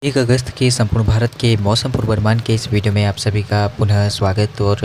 1 अगस्त के संपूर्ण भारत के मौसम पूर्वानुमान के इस वीडियो में आप सभी का पुनः स्वागत। और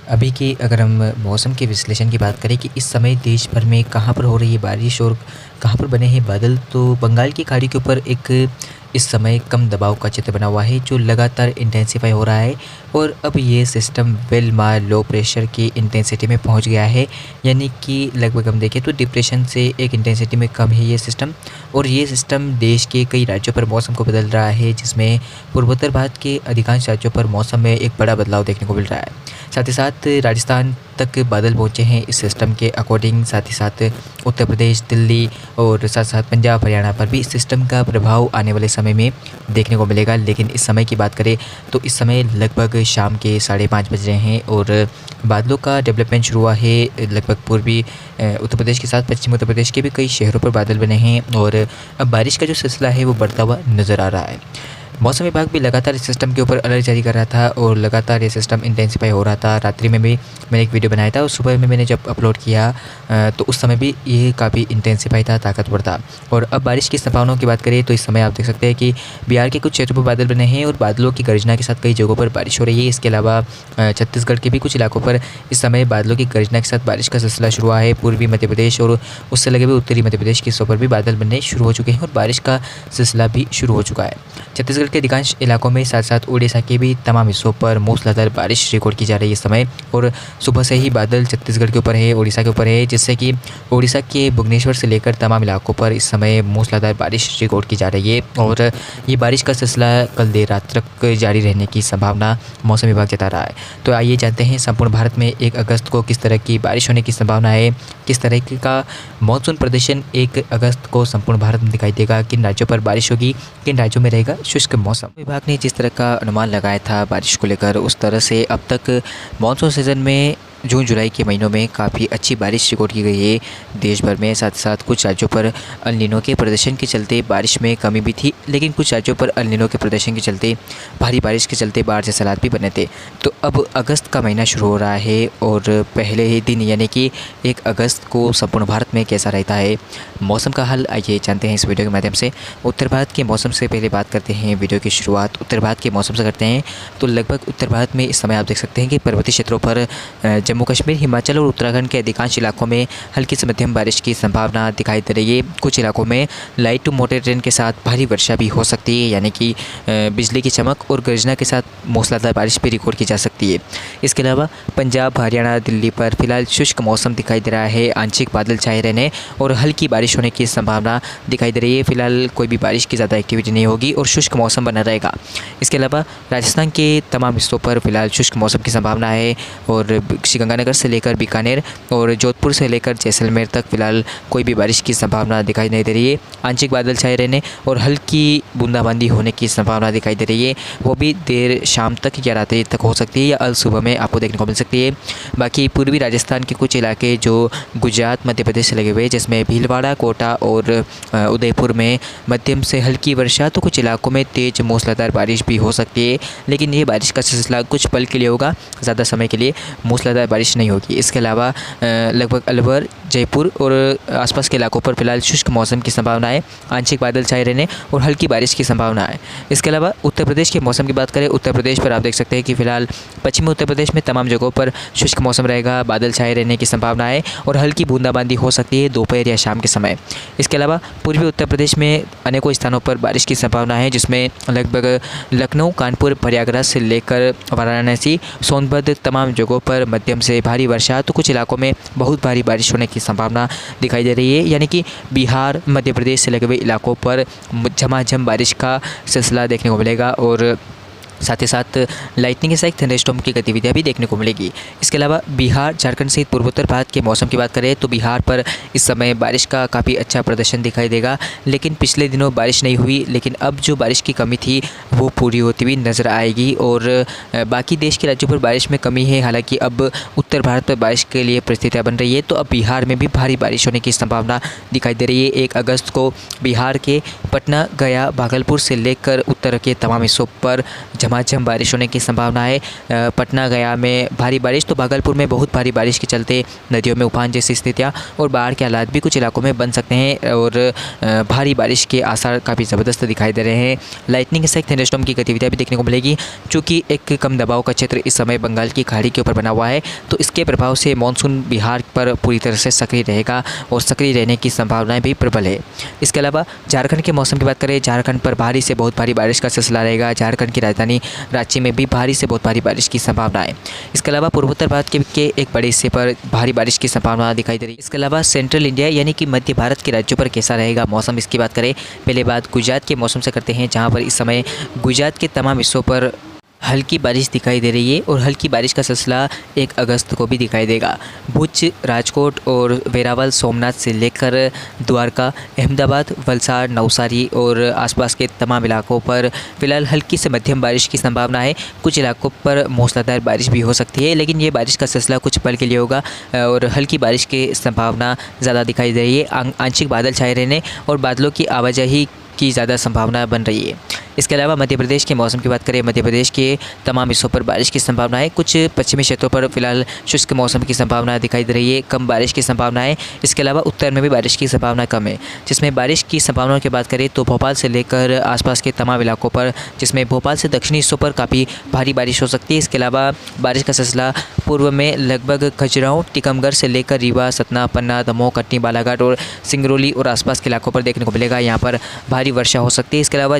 अभी की अगर हम मौसम के विश्लेषण की बात करें कि इस समय देश भर में कहाँ पर हो रही है बारिश और कहाँ पर बने हैं बादल, तो बंगाल की खाड़ी के ऊपर एक इस समय कम दबाव का चित्र बना हुआ है जो लगातार इंटेंसिफाई हो रहा है। और अब ये सिस्टम वेलमा लो प्रेशर की इंटेंसिटी में पहुंच गया है, यानी कि लगभग हम देखें तो डिप्रेशन से एक इंटेंसिटी में कम है ये सिस्टम। और ये सिस्टम देश के कई राज्यों पर मौसम को बदल रहा है, जिसमें पूर्वोत्तर भारत के अधिकांश राज्यों पर मौसम में एक बड़ा बदलाव देखने को मिल रहा है। साथ ही साथ राजस्थान तक बादल पहुँचे हैं इस सिस्टम के अकॉर्डिंग। साथ ही साथ उत्तर प्रदेश, दिल्ली और साथ साथ पंजाब, हरियाणा पर भी इस सिस्टम का प्रभाव आने वाले समय में देखने को मिलेगा। लेकिन इस समय की बात करें तो इस समय लगभग शाम के 5:30 बज रहे हैं और बादलों का डेवलपमेंट शुरू हुआ है। लगभग पूर्वी उत्तर प्रदेश के साथ पश्चिमी उत्तर प्रदेश के भी कई शहरों पर बादल बने हैं और अब बारिश का जो सिलसिला है वो बढ़ता हुआ नज़र आ रहा है। मौसम विभाग भी लगातार इस सिस्टम के ऊपर अलर्ट जारी कर रहा था और लगातार ये सिस्टम इंटेंसिफाई हो रहा था। रात्रि में भी मैंने एक वीडियो बनाया था और सुबह में मैंने जब अपलोड किया तो उस समय भी ये काफ़ी इंटेंसिफाई था, ताकतवर था। और अब बारिश की संभावनाओं की बात करें तो इस समय आप देख सकते हैं कि बिहार के कुछ क्षेत्रों पर बादल बने हैं और बादलों की गर्जना के साथ कई जगहों पर बारिश हो रही है। इसके अलावा छत्तीसगढ़ के भी कुछ इलाकों पर इस समय बादलों की गर्जना के साथ बारिश का सिलसिला शुरू हुआ है। पूर्वी मध्य प्रदेश और उससे लगे हुए उत्तरी मध्य प्रदेश के हिस्सों पर भी बादल बनने शुरू हो चुके हैं और बारिश का सिलसिला भी शुरू हो चुका है। छत्तीसगढ़ के अधिकांश इलाकों में साथ साथ उड़ीसा के भी तमाम हिस्सों पर मूसलाधार बारिश रिकॉर्ड की जा रही है इस समय। और सुबह से ही बादल छत्तीसगढ़ के ऊपर है, उड़ीसा के ऊपर है, जिससे कि उड़ीसा के भुवनेश्वर से लेकर तमाम इलाकों पर इस समय मूसलाधार बारिश रिकॉर्ड की जा रही है। और ये बारिश का सिलसिला कल देर रात तक जारी रहने की संभावना मौसम विभाग जता रहा है। तो आइए जानते हैं संपूर्ण भारत में 1 अगस्त को किस तरह की बारिश होने की संभावना है, किस तरह का मानसून प्रदर्शन 1 अगस्त को संपूर्ण भारत में दिखाई देगा, किन राज्यों पर बारिश होगी, किन राज्यों में रहेगा शुष्क मौसम। विभाग ने जिस तरह का अनुमान लगाया था बारिश को लेकर, उस तरह से अब तक मानसून सीजन में जून जुलाई के महीनों में काफ़ी अच्छी बारिश रिकॉर्ड की गई है देश भर में। साथ साथ कुछ राज्यों पर अल नीनो के प्रदर्शन के चलते बारिश में कमी भी थी, लेकिन कुछ राज्यों पर अल नीनो के प्रदर्शन के चलते भारी बारिश के चलते बाढ़ जैसे हालात भी बने थे। तो अब अगस्त का महीना शुरू हो रहा है और पहले ही दिन यानी कि 1 अगस्त को संपूर्ण भारत में कैसा रहता है मौसम का हाल, आइए जानते हैं इस वीडियो के माध्यम से। उत्तर भारत के मौसम से पहले बात करते हैं। वीडियो की शुरुआत उत्तर भारत के मौसम से करते हैं। तो लगभग उत्तर भारत में इस समय आप देख सकते हैं कि पर्वतीय क्षेत्रों पर जम्मू कश्मीर, हिमाचल और उत्तराखंड के अधिकांश इलाकों में हल्की से मध्यम बारिश की संभावना दिखाई दे रही है। कुछ इलाकों में लाइट टू मॉडरेट रेन के साथ भारी वर्षा भी हो सकती है, यानी कि बिजली की चमक और गर्जना के साथ मूसलाधार बारिश भी रिकॉर्ड की जा सकती है। इसके अलावा पंजाब, हरियाणा, दिल्ली पर फिलहाल शुष्क मौसम दिखाई दे रहा है। आंशिक बादल छाए रहने और हल्की बारिश होने की संभावना दिखाई दे रही है। फिलहाल कोई भी बारिश की ज़्यादा एक्टिविटी नहीं होगी और शुष्क मौसम बना रहेगा। इसके अलावा राजस्थान के तमाम हिस्सों पर फिलहाल शुष्क मौसम की संभावना है और श्रीगंगानगर से लेकर बीकानेर और जोधपुर से लेकर जैसलमेर तक फिलहाल कोई भी बारिश की संभावना दिखाई नहीं दे रही है। आंशिक बादल छाए रहने और हल्की बूंदाबांदी होने की संभावना दिखाई दे रही है, वो भी देर शाम तक या रात्रि तक हो सकती है या अल सुबह में आपको देखने को मिल सकती है। बाकी पूर्वी राजस्थान के कुछ इलाके जो गुजरात, मध्य प्रदेश से लगे हुए, जिसमें भीलवाड़ा, कोटा और उदयपुर में मध्यम से हल्की वर्षा, तो कुछ इलाकों में तेज़ मूसलाधार बारिश भी हो सकती है। लेकिन ये बारिश का सिलसिला कुछ पल के लिए होगा, ज़्यादा समय के लिए मूसलाधार बारिश नहीं होगी। इसके अलावा लगभग अलवर, जयपुर और आसपास के इलाकों पर फिलहाल शुष्क मौसम की संभावना है। आंशिक बादल छाए रहने और हल्की बारिश की संभावना है। इसके अलावा उत्तर प्रदेश के मौसम की बात करें, उत्तर प्रदेश पर आप देख सकते हैं कि फिलहाल पश्चिमी उत्तर प्रदेश में तमाम जगहों पर शुष्क मौसम रहेगा, बादल छाए रहने की संभावना है और हल्की बूंदाबांदी हो सकती है दोपहर या शाम के समय। इसके अलावा पूर्वी उत्तर प्रदेश में अनेकों स्थानों पर बारिश की संभावना है, जिसमें लगभग लखनऊ, कानपुर, प्रयागराज से लेकर वाराणसी, सोनभद्र तमाम जगहों पर मध्यम से भारी वर्षा, तो कुछ इलाकों में बहुत भारी बारिश होने की संभावना दिखाई दे रही है। यानी कि बिहार, मध्य प्रदेश से लगे हुए इलाकों पर झमाझम बारिश का सिलसिला देखने को मिलेगा और साथ ही साथ लाइटनिंग के साथ थंडरस्टॉर्म की गतिविधियां भी देखने को मिलेगी। इसके अलावा बिहार, झारखंड सहित पूर्वोत्तर भारत के मौसम की बात करें तो बिहार पर इस समय बारिश का काफ़ी अच्छा प्रदर्शन दिखाई देगा। लेकिन पिछले दिनों बारिश नहीं हुई, लेकिन अब जो बारिश की कमी थी वो पूरी होती हुई नज़र आएगी और बाकी देश के राज्यों पर बारिश में कमी है। हालांकि अब उत्तर भारत पर बारिश के लिए परिस्थितियाँ बन रही है, तो अब बिहार में भी भारी बारिश होने की संभावना दिखाई दे रही है। 1 अगस्त को बिहार के पटना, गया, भागलपुर से लेकर उत्तर के तमाम हिस्सों पर झमाझम बारिश होने की संभावना है। पटना गया में भारी बारिश, तो भागलपुर में बहुत भारी बारिश के चलते नदियों में उफान जैसी स्थितियाँ और बाढ़ के हालात भी कुछ इलाकों में बन सकते हैं और भारी बारिश के आसार काफ़ी ज़बरदस्त दिखाई दे रहे हैं। लाइटनिंग के साथ थंडरस्टॉर्म की गतिविधियाँ भी देखने को मिलेगी, चूँकि एक कम दबाव का क्षेत्र इस समय बंगाल की खाड़ी के ऊपर बना हुआ है, तो इसके प्रभाव से मानसून बिहार पर पूरी तरह से सक्रिय रहेगा और सक्रिय रहने की संभावनाएं भी प्रबल है। इसके अलावा झारखंड के मौसम की बात करें, झारखंड पर भारी से बहुत भारी बारिश का सिलसिला रहेगा। झारखंड की राजधानी रांची में भी भारी से बहुत भारी बारिश की संभावना है। इसके अलावा पूर्वोत्तर भारत के एक बड़े हिस्से पर भारी बारिश की संभावना दिखाई दे रही है। इसके अलावा सेंट्रल इंडिया यानी कि मध्य भारत के राज्यों पर कैसा रहेगा मौसम, इसकी बात करें। पहले बात गुजरात के मौसम से करते हैं, जहाँ पर इस समय गुजरात के तमाम हिस्सों पर हल्की बारिश दिखाई दे रही है और हल्की बारिश का सिलसिला 1 अगस्त को भी दिखाई देगा। भुज, राजकोट और वेरावल, सोमनाथ से लेकर द्वारका, अहमदाबाद, वलसाड़, नवसारी और आसपास के तमाम इलाकों पर फिलहाल हल्की से मध्यम बारिश की संभावना है। कुछ इलाकों पर मूसलाधार बारिश भी हो सकती है, लेकिन ये बारिश का सिलसिला कुछ पल के लिए होगा और हल्की बारिश की संभावना ज़्यादा दिखाई दे रही है। आंशिक बादल छाए रहने और बादलों की आवाजाही की ज़्यादा संभावना बन रही है। इसके अलावा मध्य प्रदेश के मौसम की बात करें, मध्य प्रदेश के तमाम हिस्सों पर बारिश की संभावना है। कुछ पश्चिमी क्षेत्रों पर फिलहाल शुष्क मौसम की संभावना दिखाई दे रही है, कम बारिश की संभावना है। इसके अलावा उत्तर में भी बारिश की संभावना कम है। जिसमें बारिश की संभावनाओं की बात करें तो भोपाल से लेकर आसपास के तमाम इलाकों पर, जिसमें भोपाल से दक्षिणी हिस्सों पर काफ़ी भारी बारिश हो सकती है। इसके अलावा बारिश का सिलसिला पूर्व में लगभग खजुराहो, टीकमगढ़ से लेकर रीवा, सतना, पन्ना, दमोह, कटनी, बालाघाट और सिंगरौली और आसपास के इलाकों पर देखने को मिलेगा। यहाँ पर भारी वर्षा हो सकती है। इसके अलावा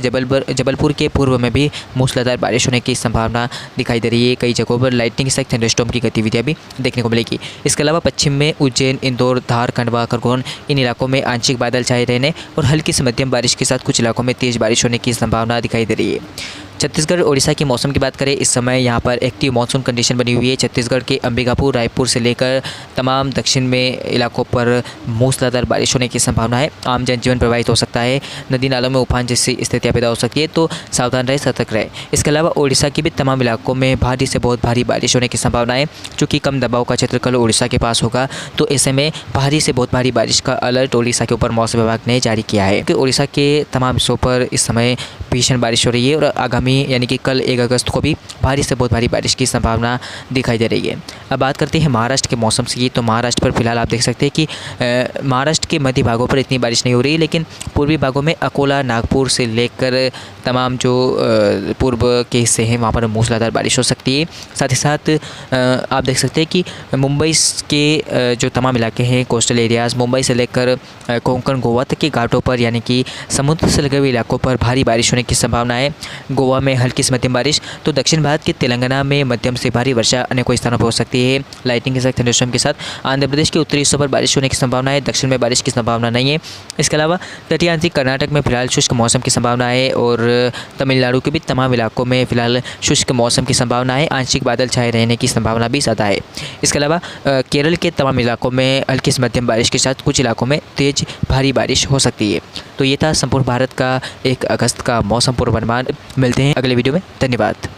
जबलपुर के पूर्व में भी मूसलाधार बारिश होने की संभावना दिखाई दे रही है। कई जगहों पर लाइटनिंग के साथ थंडरस्टॉर्म की गतिविधियां भी देखने को मिलेगी। इसके अलावा पश्चिम में उज्जैन, इंदौर, धार, खंडवा, खरगोन, इन इलाकों में आंशिक बादल छाए रहने और हल्की से मध्यम बारिश के साथ कुछ इलाकों में तेज़ बारिश होने की संभावना दिखाई दे रही है। छत्तीसगढ़, ओडिशा के मौसम की बात करें, इस समय यहाँ पर एक्टिव मानसून कंडीशन बनी हुई है। छत्तीसगढ़ के अंबिकापुर, रायपुर से लेकर तमाम दक्षिण में इलाकों पर मूसलाधार बारिश होने की संभावना है। आम जनजीवन प्रभावित हो सकता है, नदी नालों में उफान जैसी स्थितियाँ पैदा हो सकती है, तो सावधान रहे, सतर्क रहे। इसके अलावा ओडिशा के भी तमाम इलाकों में भारी से बहुत भारी बारिश होने की संभावना है। चूँकि कम दबाव का क्षेत्र कल ओडिशा के पास होगा, तो ऐसे में भारी से बहुत भारी बारिश का अलर्ट ओडिशा के ऊपर मौसम विभाग ने जारी किया है कि ओडिशा के तमाम हिस्सों पर इस समय भीषण बारिश हो रही है और आगामी यानी कि कल 1 अगस्त को भी भारी से बहुत भारी बारिश की संभावना दिखाई दे रही है। अब बात करते हैं महाराष्ट्र के मौसम की, तो महाराष्ट्र पर फिलहाल आप देख सकते हैं कि महाराष्ट्र के मध्य भागों पर इतनी बारिश नहीं हो रही है, लेकिन पूर्वी भागों में अकोला, नागपुर से लेकर तमाम जो पूर्व के हिस्से हैं वहाँ पर मूसलाधार बारिश हो सकती है। साथ ही साथ आप देख सकते हैं कि मुंबई के जो तमाम इलाके हैं, कोस्टल एरियाज़, मुंबई से लेकर कोंकण, गोवा तक के घाटों पर यानी कि समुद्र से लगे हुए इलाकों पर भारी बारिश होने की संभावना है। गोवा में हल्की से मध्यम बारिश, तो दक्षिण भारत के तेलंगाना में मध्यम से भारी वर्षा अनेकों स्थानों पर हो सकती है। लाइटनिंग के साथ थंडरस्टॉर्म के साथ आंध्र प्रदेश के उत्तरी हिस्सों पर बारिश होने की संभावना है, दक्षिण में बारिश की संभावना नहीं है। इसके अलावा तटीय आंचलिक कर्नाटक में फिलहाल शुष्क मौसम की संभावना है और तमिलनाडु के भी तमाम इलाकों में फिलहाल शुष्क मौसम की संभावना है, आंशिक बादल छाए रहने की संभावना भी ज़्यादा है। इसके अलावा केरल के तमाम इलाकों में हल्की से मध्यम बारिश के साथ कुछ इलाकों में तेज़ भारी बारिश हो सकती है। तो ये था संपूर्ण भारत का 1 अगस्त का मौसम पूर्वानुमान। मिलते हैं अगले वीडियो में, धन्यवाद।